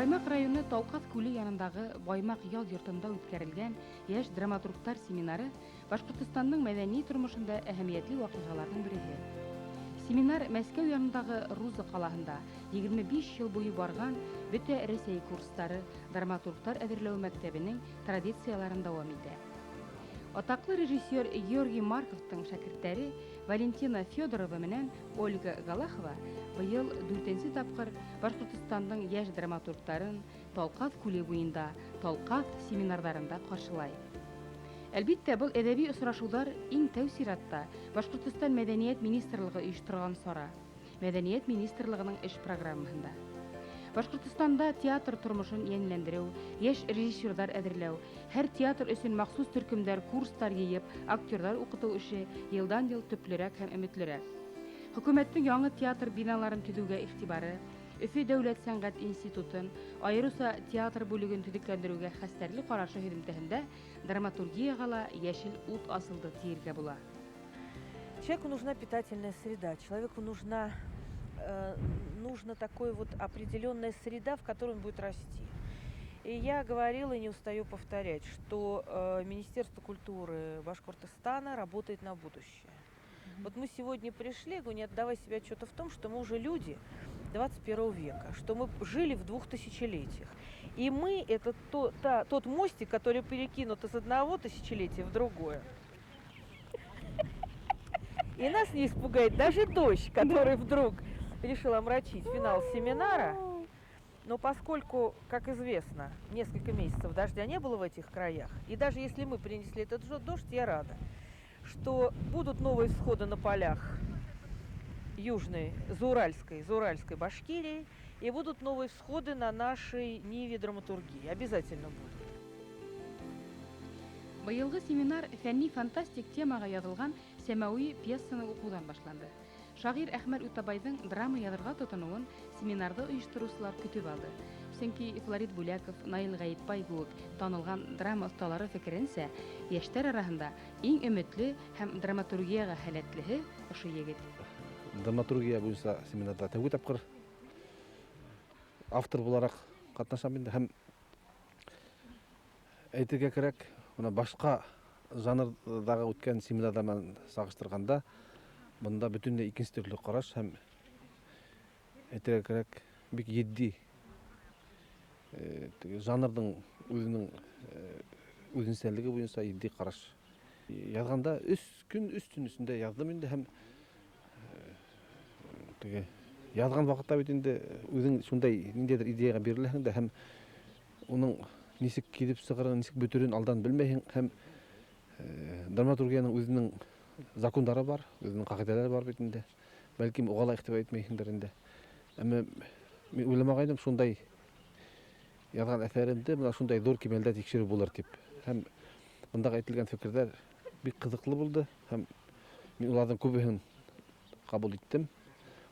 Баймак районы Талкас күле янындагы Баймак ял йортында үткәрелгән яшь драматурглар семинары Башкортстанның мәдәни тормышында әһәмиятле вакыйгаларның бериге. Семинар Мәскәү янындагы Руза калаһында 25 ел буе барган бөтә Рәсәй курслары драматурглар әзерләү мәктәбенең традицияларын дәвам итә. Атаклы режиссер Георгий Марковтың шәкертләре Валентина Федорова менән Ольга Галахова быел 4нче тапкыр Башкортстанның яшь драматургларын Талкас күле буенда Талкас семинарларында каршылай. Әлбиттә, был әдәби очрашулар иң тәү сиратта Башкортстан Мәдәният министрлыгы оештырган сара. Мәдәният министрлыгының эш программасында. Башкортстанда театр тормышын яньләндерү, яшь режиссерлар әзерләү, һәр театр өчен махсус төркемдәр, курслар йыеп, актерлар укыту эше елдан-ел төплерәк һәм өметлерәк. Хөкүмәтнең яңа театр биналарын төзүгә игътибары, Өфе дәүләт сәнгать институтын, аеруча театр бүлеген төзекләндерүгә хәстәрле карашы һөҗүмтәһендә драматургиягә ла яшел ут асылды диергә була. Человеку нужна питательная среда, человеку нужна такой вот определенная среда, в которой он будет расти. И я говорила и не устаю повторять, что Министерство культуры Башкортостана работает на будущее. Вот мы сегодня пришли, не отдавая себе отчета в том, что мы уже люди 21 века, что мы жили в 2000-летиях. И мы это тот мостик, который перекинут из одного тысячелетия в другое. И нас не испугает даже дождь, который вдруг решил омрачить финал семинара. Но поскольку, как известно, несколько месяцев дождя не было в этих краях, и даже если мы принесли этот дождь, я рада, что будут новые всходы на полях южной, Зауральской Башкирии, и будут новые всходы на нашей ниве драматургии. Обязательно будут. Быелгы семинар фәнни фантастик темага язылган сәмәви пьесаны укудан башланды. Шагыйрь Әхмәт Утабайдың драма язырга тотынуын семинарда оештыручылар көтүп алды. Чөнки Флорид Бүләков, Наил Гаепбай кебек танылган драма осталары фикеренсә, яшьтәр арасында иң өметле һәм драматургиягә һәләтлеһе ошо егет. Драматургия буенча семинарда тәүге тапкыр автор буларак катнашам инде һәм әйтергә кирәк, менә башка жанрдагы үткән семинардан сагыштырганда, бunda бөтенләй икенче төрле караш һәм әйтергә кирәк, бик едди жанрның үзенчәлеге буенча едди караш. Язганда 3 көн 3 төн эчендә яздым инде һәм язган вакытта бит инде үзең шундай ниндидер идеяга биреләһең дә һәм уның ничек килеп чыгарын, ничек бөтерен алдан белмәйһең һәм драматургияның үзенең закондары бар, үзенең кагыйдәләре бар бит инде. Бәлким угала игътибар итмәйһеңдер инде. Әмма мин уйламагайдым шундай язган әсәремдә менә шундай зур кимәлдә тикшерү булыр дип. Һәм монда әйтелгән фикерләр бик кызыклы булды һәм мин уларның күбесен кабул иттем.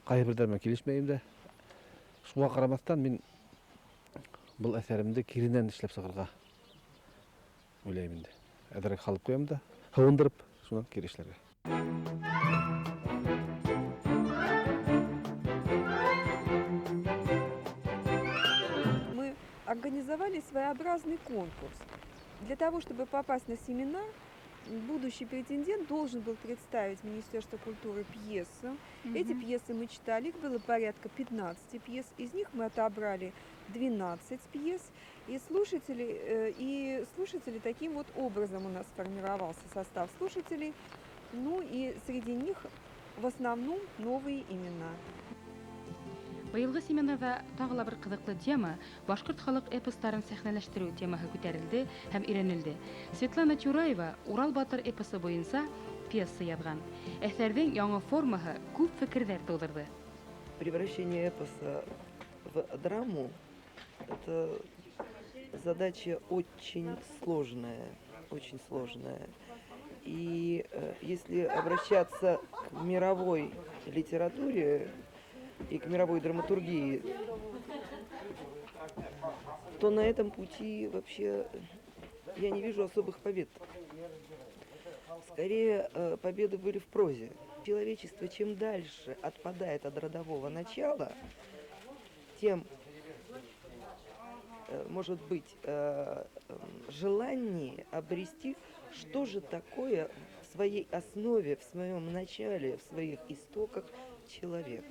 Кайберләренә килешмәйм дә. Шуңа карамастан мин бұл әсәремді киринен эшләп сыгырга уйлайм инде. Әдерәк халып куям да, һавындырып, шуннан кире эшләргә. Мы организовали своеобразный конкурс. Для того, чтобы попасть на семинар, будущий претендент должен был представить Министерство культуры пьесу. Эти пьесы мы читали, их было порядка 15 пьес, из них мы отобрали 12 пьес, и слушатели таким вот образом у нас сформировался состав слушателей, ну и среди них в основном новые имена. Быелгы семинарда тагы бер кызыклы тема башкорт халык эпостарын сәхнәләштерү темаһы күтәрелде һәм өйрәнелде. Светлана Чураева Урал батыр эпосы буенча пьеса язган. Әсәрнең яңа формаһы күп фикерләр тудырды. Превращение эпоса в драму – это задача очень сложная, очень сложная. И если обращаться к мировой литературе и к мировой драматургии, то на этом пути вообще я не вижу особых побед. Скорее, победы были в прозе. Человечество чем дальше отпадает от родового начала, тем может быть желание обрести, что же такое в своей основе, в своем начале, в своих истоках человек.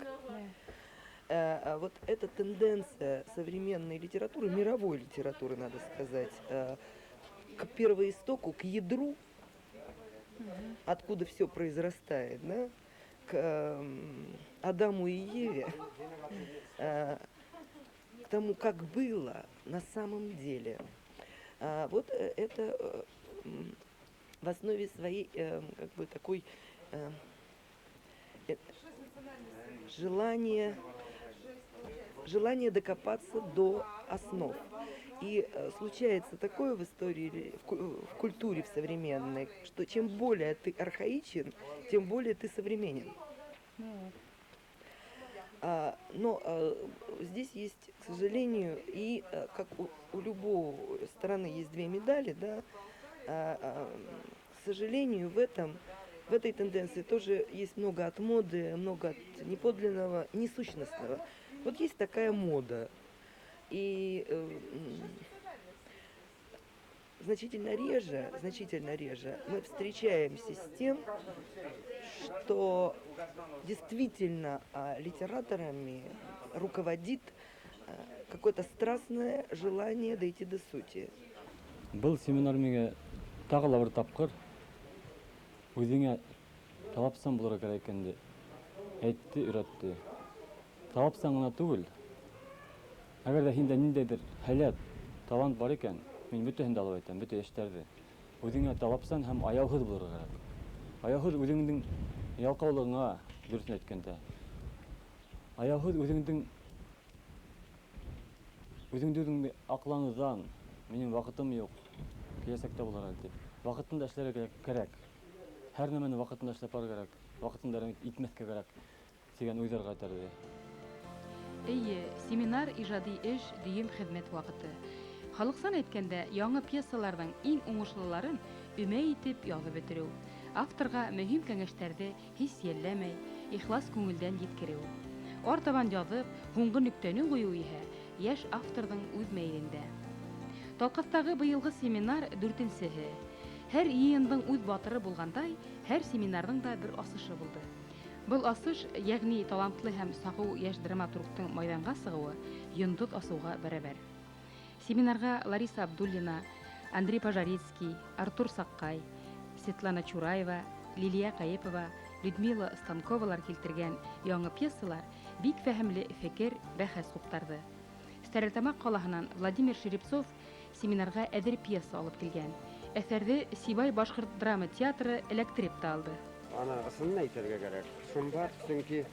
Вот эта тенденция современной литературы, мировой литературы, надо сказать, к первоистоку, к ядру, откуда все произрастает, да, к Адаму и Еве, к тому, как было на самом деле. Вот это в основе своей как бы такой желание докопаться до основ. И случается такое в истории, в культуре в современной, что чем более ты архаичен, тем более ты современен. Но здесь есть, к сожалению, и как у любой стороны есть две медали, да, к сожалению, в этой тенденции тоже есть много от моды, много от неподлинного, несущностного. Вот есть такая мода. И значительно реже мы встречаемся с тем, что действительно литераторами руководит какое-то страстное желание дойти до сути. Бұл семинар менге тағы да бір тапқыр өзіңе талапсан болар керек екенде әйтті, үйретті. Талапсан ғана түгіл. Әгер де сенде ниндейдір хәлят, талант бар екен, мен бүтәһен дә алып әйтәм, бүтә яшьтәрде. Өзіңе талапсан һәм аяусыз булырга кирәк. Аяусыз үзеңнең ялкаулыгыңа дөресен әйткәндә. Аяусыз үзеңнең аклаңыздан, минем вакытым юк, киләсәктә булыр дип. Вакытында эшләргә кирәк. Һәр нәмәне вакытында эшләп барырга кирәк. Вакытында итмәскә кирәк. Дигән уйларга тәрде. Әйе, семинар ижади эш дөйем хезмәт вакыты. Халыксан әйткәндә, яңа пьесаларның иң уңышлыларын өмәй итеп язып бетерү. Авторга мөһим кәңәшләрне һис йәлләмәй, ихлас күңелдән җиткерү. Артабан язып, һуңгы нөктәне кую иһә яшь авторның үз мәйлендә. Талкастагы быелгы семинар 4-нчеһе. Һәр йыйындың үз батыры булгандай, һәр семинарның да бер асышы булды. Бұл асыш, ягъни талантлы һәм сагу яшь драматургтың майданга сыгуы, йондыд асуга бәрабәр. Семинарга Лариса Абдуллина, Андрей Пожарецкий, Артур Саккай, Светлана Чураева, Лилия Каепова, Людмила Станковалар килтергән яңа пьесалар бик фәһемле фекер, бәхәс куптарды. Стәрлетамак калаһынан Владимир Шерепцов семинарга әдер пьеса алып килгән. Әсәрде Сибай башкорт драма театры эләктереп тә алды. Ана ысынын әйтергә кирәк. Шун бар, чөнки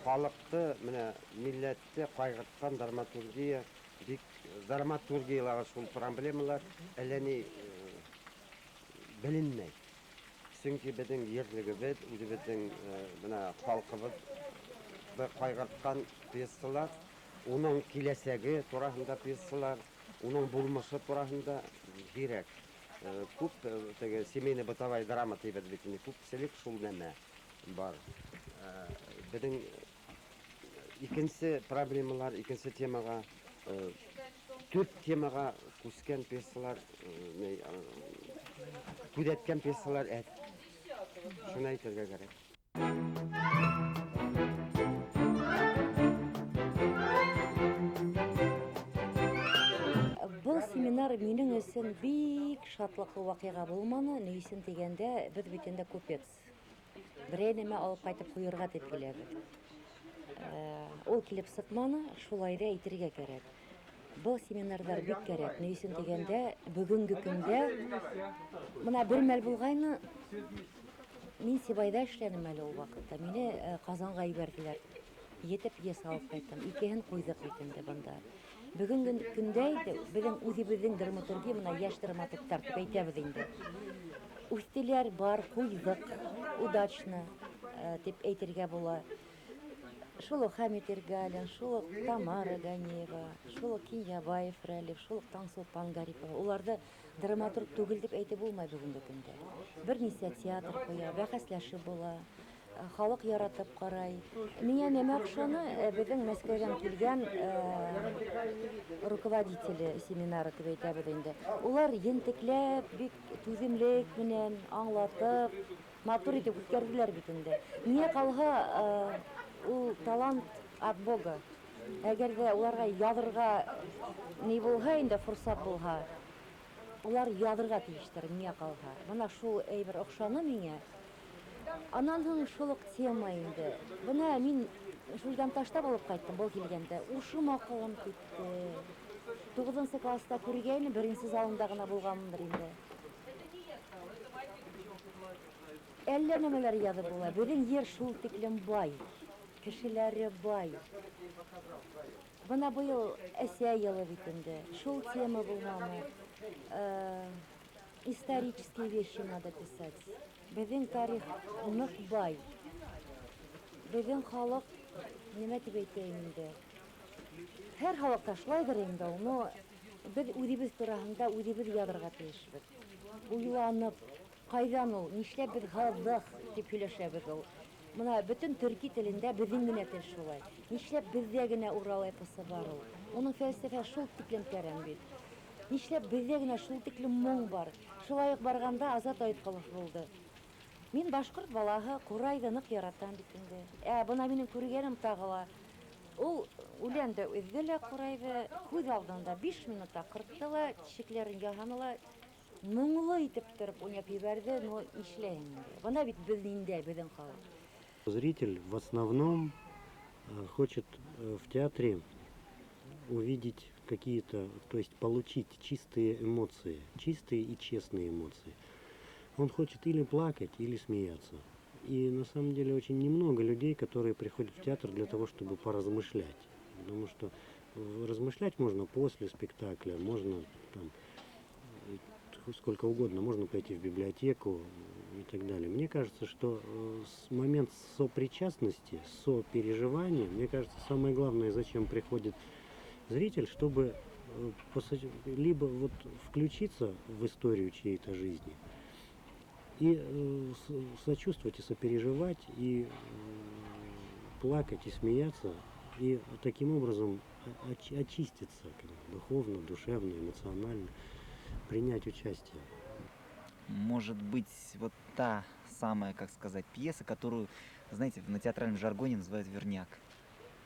халыкты, менә милләтте кайгырткан драматургия, бик драматургияларга шул проблемалар әлләни беленмәй. Чөнки безнең ерлегебез, үзебезнең менә халкыбызды кайгырткан пьесалар, уның киләсәге турында пьесалар, уның булмышы турында кирәк. Күп семейный бытовая драма тибет бит, күпселек шул нәмә бар. Безнең икенче проблемалар, икенче темага, төп темага күскән пьесалар, күзәткән пьесалар шуны әйтергә кирәк. Бұл семинар минең өчен бик шатлыклы вакыйга булманы. Ни өчен дигәндә, без бит инде күпец. Берәр нәмә алып кайтып куярга дип киләбез. Ул килеп сыкманы, шулай да әйтергә кирәк. Бұл семинарлар бик кирәк. Ни өчен дигәндә, бүгенге көндә менә бер мәл булгайны, мин Сибайда эшләнем әле ул вакытта. Мине Казанга ибәрделәр. 7 пьеса алып кайттым. Икеһен куйдык бит инде бында. Бүгенге көндә безнең үзебезнең драматургия, менә яшь драматурглар дип әйтәбез инде. Үстиләр бар, куйдык, удачно дип әйтергә була. Шул Хамит Иргалин, шул Тамара Ганеева, шул Кинябаев Рәлев, шул Таңсулпан Гарипова. Уларда драматург түгел дип әйтеп булмай бүгенге көндә. Бернисә театр куя, бәхәсләшеп була. халык яратып карай. Миңа нәмә ошаны безнең Мәскәүдән килгән руководители семинары дип әйтәбез инде. Улар ентекләп, бик түземлек белән аңлатып, матур итеп үткәрделәр бит инде. Миңа калга ул талант от Бога. Әгәр дә уларга язырга ни булһа инде форсат булһа, улар язырга тиештер миңа калга. Менә шул әйбер охшаны миңа. Анан соң шул ук тема инде. Менә мин шулдан таштап алып кайттым бу килгәндә. Ушым акылым китте. 9 класста күргәнем, 1 залында гына булганмындыр инде. Әллә нәмәләр язып була. Безнең җир шул тиклем бай. Кешеләре бай. Бына быел Әсә елы бит инде. Шул тема булмамы. Исторические вещи надо писать. Безнең тарих нык бай. Безнең халык нимә дип әйтәм инде. Һәр халыкта шулайдыр инде ул, но без үзебез турасында үзебез язарга тиешбез. Уйланып, кайдан ул, нишләп без халык дип сөйләшәбез ул. Менә бөтен төрки телендә безнең генә тел шулай. Нишләп бездә генә Урал эпосы бар ул. Уның фәлсәфә шул тиклем тәрән бит. Нишләп бездә генә шул тиклем моң бар. Шулай ук барганда Азат Айткулов булды. Мин башкорт балаһы Курайды нык яратам бит инде. Бына минем күргәнем тагыла. Ул үләндә үзле Курайды күз алдында 5 минутта кырттыла, чикләрен яһаныла, моңлы итеп торып уйнап ебәрде, но нишләйм инде. Бына бит безнеңдә безнең халык. Зритель в основном хочет в театре увидеть какие-то, то есть получить чистые эмоции, чистые и честные эмоции. Он хочет или плакать, или смеяться. И на самом деле очень немного людей, которые приходят в театр для того, чтобы поразмышлять. Потому что размышлять можно после спектакля, можно там сколько угодно, можно пойти в библиотеку и так далее. Мне кажется, что момент сопричастности, сопереживания, мне кажется, самое главное, зачем приходит зритель, чтобы либо вот включиться в историю чьей-то жизни и сочувствовать, и сопереживать, и плакать, и смеяться, и таким образом очиститься духовно, душевно, эмоционально, принять участие. Может быть, вот та самая, как сказать, пьеса, которую, знаете, на театральном жаргоне называют верняк.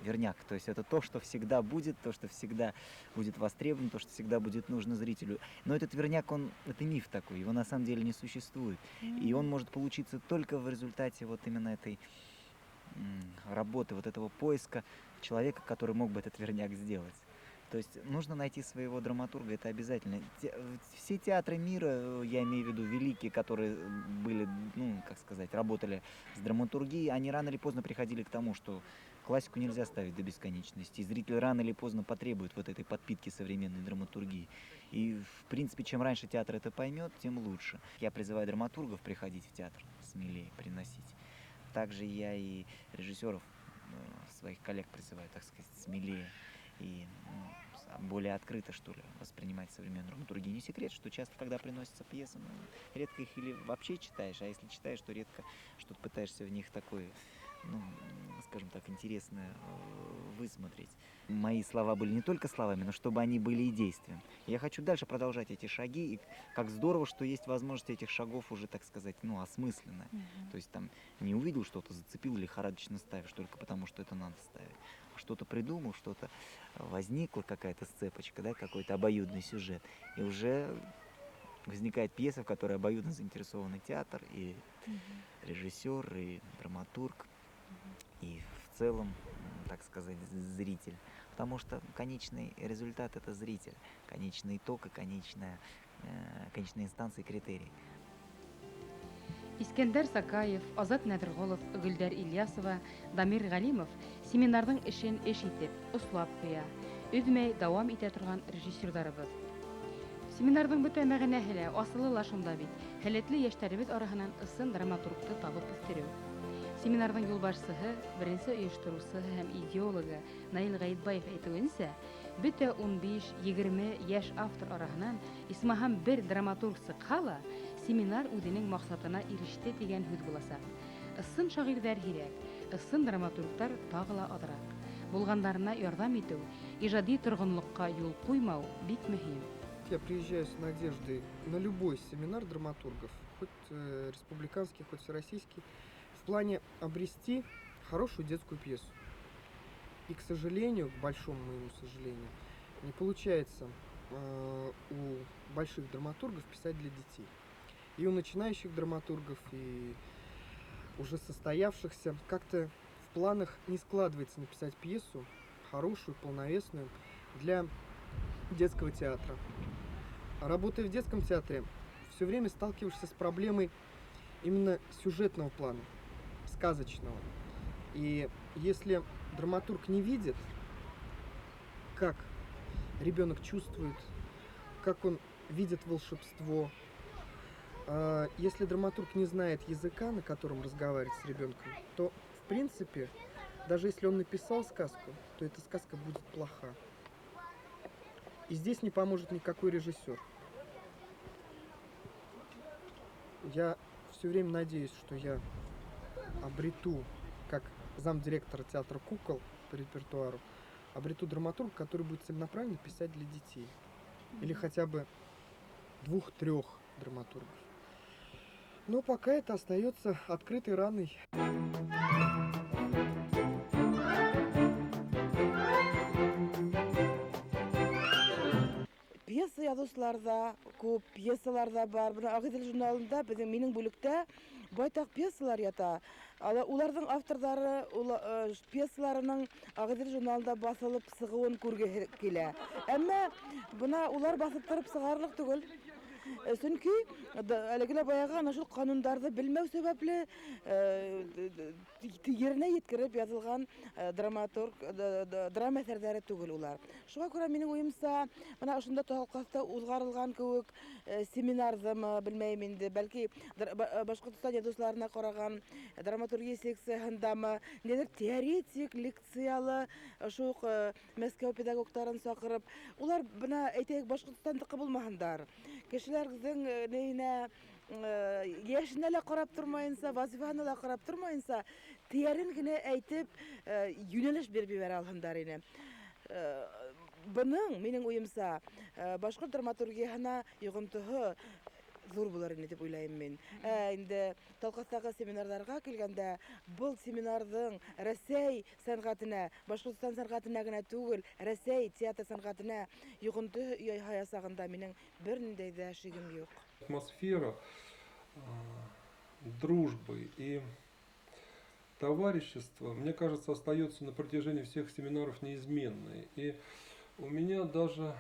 Верняк, то есть это то, что всегда будет, то, что всегда будет востребовано, то, что всегда будет нужно зрителю. Но этот верняк, это миф такой, его на самом деле не существует. И он может получиться только в результате вот именно этой работы, вот этого поиска человека, который мог бы этот верняк сделать. То есть нужно найти своего драматурга, это обязательно. Все театры мира, я имею в виду великие, которые были, как сказать, работали с драматургией, они рано или поздно приходили к тому, что классику нельзя ставить до бесконечности. И зритель рано или поздно потребует вот этой подпитки современной драматургии. И, в принципе, чем раньше театр это поймет, тем лучше. Я призываю драматургов приходить в театр, смелее приносить. Также я и режиссеров, своих коллег призываю, так сказать, смелее и более открыто, что ли, воспринимать современную драматургию. Не секрет, что часто, когда приносятся пьесы, редко их или вообще читаешь, а если читаешь, то редко что-то пытаешься в них такое, скажем так, интересное высмотреть. Мои слова были не только словами, но чтобы они были и действием. Я хочу дальше продолжать эти шаги, и как здорово, что есть возможность этих шагов уже, так сказать, осмысленная. То есть там не увидел что-то, зацепил, лихорадочно ставишь, только потому что это надо ставить. Что-то придумал, что-то возникла, какая-то сцепочка, да, какой-то обоюдный сюжет. И уже возникает пьеса, в которой обоюдно заинтересованный театр, и режиссер, и драматург, и в целом, так сказать, зритель. Потому что конечный результат — это зритель, конечный итог и конечная инстанция и критерий. Искәндәр Сакаев, Азат Нәҙерғолов, Гөлдәр Ильясова, Дамир Ғәлимов семинарҙың эшен эш итеп, ослап ҡуя, өҙмәй дауам итә торған режиссерҙарыбыҙ. Семинарҙың бөтә мәғәнәһе лә, асылы ла шунда бит, һәләтле йәштәребеҙ араһынан ысын драматургты табып үҫтереү. Семинарҙың юлбашсыһы, беренсе ойоштороусыһы һәм идеологы Наил Ғәйетбаев әйтеүенсә, бөтә 15-20 йәш автор араһынан исмаһам бер драматург сыҡһа ла, семинар үҙенең маҡсатына иреште тигән һүҙ буласаҡ. Ысын шагыйрьләр һирәк, ысын драматурглар тагы ла аҙыраҡ. Булгандарына ярҙам итеү, ижади торғонлоҡҡа юл ҡуймау бик мөһим. Я приезжаю с надеждой на любой семинар драматургов, хоть республиканский, хоть всероссийский, в плане обрести хорошую детскую пьесу. И, к сожалению, к большому моему сожалению, не получается у больших драматургов писать для детей. И у начинающих драматургов, и уже состоявшихся как-то в планах не складывается написать пьесу хорошую, полновесную для детского театра. Работая в детском театре, все время сталкиваешься с проблемой именно сюжетного плана, сказочного. И если драматург не видит, как ребенок чувствует, как он видит волшебство, если драматург не знает языка, на котором разговаривать с ребенком, то, в принципе, даже если он написал сказку, то эта сказка будет плоха. И здесь не поможет никакой режиссер. Я все время надеюсь, что я обрету, как замдиректора театра кукол по репертуару, обрету драматурга, который будет целенаправленно писать для детей. Или хотя бы 2-3 драматургов. Но пока это остается открытой раной. Пьеса язучыларда күп, пьесаларда бар. Бuna Агыдел журналында безнең минең бүлектә байтак пьесалар ята. Уларның авторлары пьесаларының Агыдел журналында басылып сыгуын күргәһе килә. Әмма буна улар басып торып сыгарлык түгел. Чөнки әлегә баягы ана шул кануннарны белмәү сәбәпле yerine yetkереп язылган драматург драма әсәрләре түгел улар. Шуңа күрә минең уемса, менә ошында талкаста узгарылган кебек семинарзымы, белмәйм инде, бәлки Башкортстан язучыларына караган драматургия секциясындамы, нидер теоретик, лекциялы шук Мәскәү педагогтарын сакырып, улар бына әйтәйек Башкортстандагы булмагандар. Кешеләрнең нейнә яшенә лә карап тормаенса, вазифаны да карап тормаенса, теорин генә әйтеп юнәлеш биреп җибәрә алгандар иде. Буның минең уемса, башкорт драматургиясына йогынтыһы зур булыр иде дип уйлайм мин. Инде Талкастагы семинарларга килгәндә, бу семинарның Россия сәнгатенә, Башкортстан сәнгатенә генә түгел, Россия театр сәнгатенә йогынты ясаганда минең берниндәй дә шигем юк. Атмосфера дружбы и товарищества, мне кажется, остается на протяжении всех семинаров неизменной. И у меня даже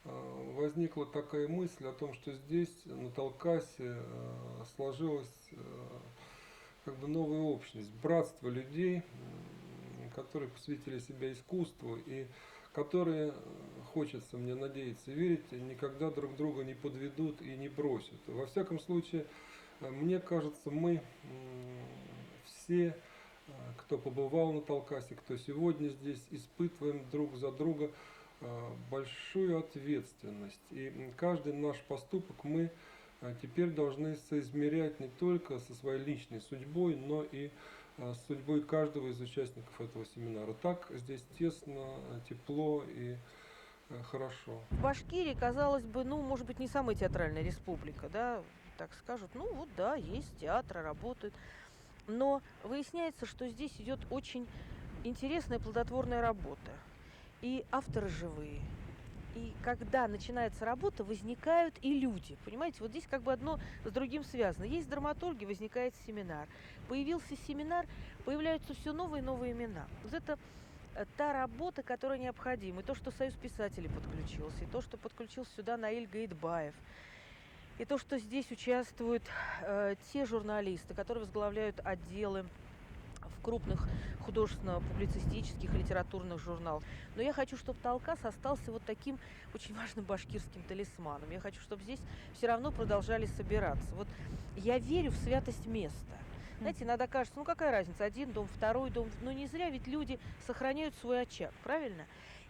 возникла такая мысль о том, что здесь, на Талкасе, сложилась как бы новая общность, братство людей, которые посвятили себя искусству и которые, хочется мне надеяться, верить, никогда друг друга не подведут и не бросят. Во всяком случае, мне кажется, мы все, кто побывал на Талкасе, кто сегодня здесь, испытываем друг за друга большую ответственность. И каждый наш поступок мы теперь должны соизмерять не только со своей личной судьбой, но и с судьбой каждого из участников этого семинара. Так здесь тесно, тепло и хорошо. В Башкирии, казалось бы, может быть, не самая театральная республика, да, так скажут, вот да, есть театры, работают. Но выясняется, что здесь идет очень интересная плодотворная работа. И авторы живые. И когда начинается работа, возникают и люди. Понимаете, вот здесь как бы одно с другим связано. Есть драматурги, возникает семинар. Появился семинар, появляются все новые и новые имена. Вот это та работа, которая необходима. И то, что Союз писателей подключился, и то, что подключился сюда Наиль Гаитбаев, и то, что здесь участвуют те журналисты, которые возглавляют отделы в крупных художественно-публицистических литературных журналах. Но я хочу, чтобы Талкас остался вот таким очень важным башкирским талисманом. Я хочу, чтобы здесь все равно продолжали собираться. Вот я верю в святость места. Знаете, иногда кажется, какая разница, один дом, второй дом. Но не зря ведь люди сохраняют свой очаг, правильно?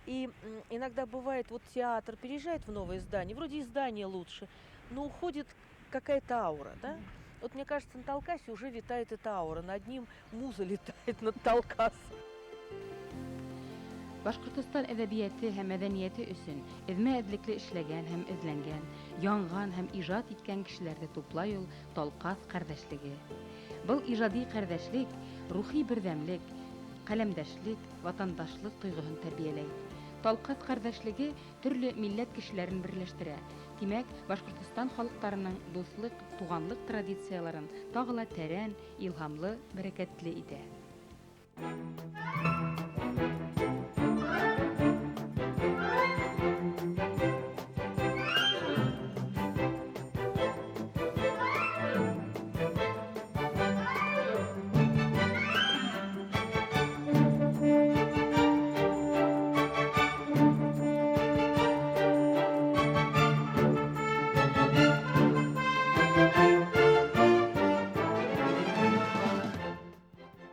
И иногда бывает, вот театр переезжает в новое здание, вроде и здание лучше, но уходит какая-то аура, да? Вот мне кажется, на Талкасе уже витает эта аура. Над ним муза летает над Талкасом. Башкортостан әдәбияты һәм мәдәнияте өсөн эҙмә-эҙлекле эшләгән һәм эҙләнгән, янған һәм ижад иткән кешеләрҙе туплай ул Талкас ҡәрҙәшлеге. Был ижади ҡәрҙәшлек рухи берҙәмлек, ҡәләмдәшлек, ватандашлык тойғоһон тәрбиәләй. Талкас ҡәрҙәшлеге төрлө милләт кешеләрен берләштерә. Тимәк, Башкортостан халыҡтарының дуҫлык, туғанлык традицияларын тағы ла тәрән, илһамлы, бәрәкәтле итә.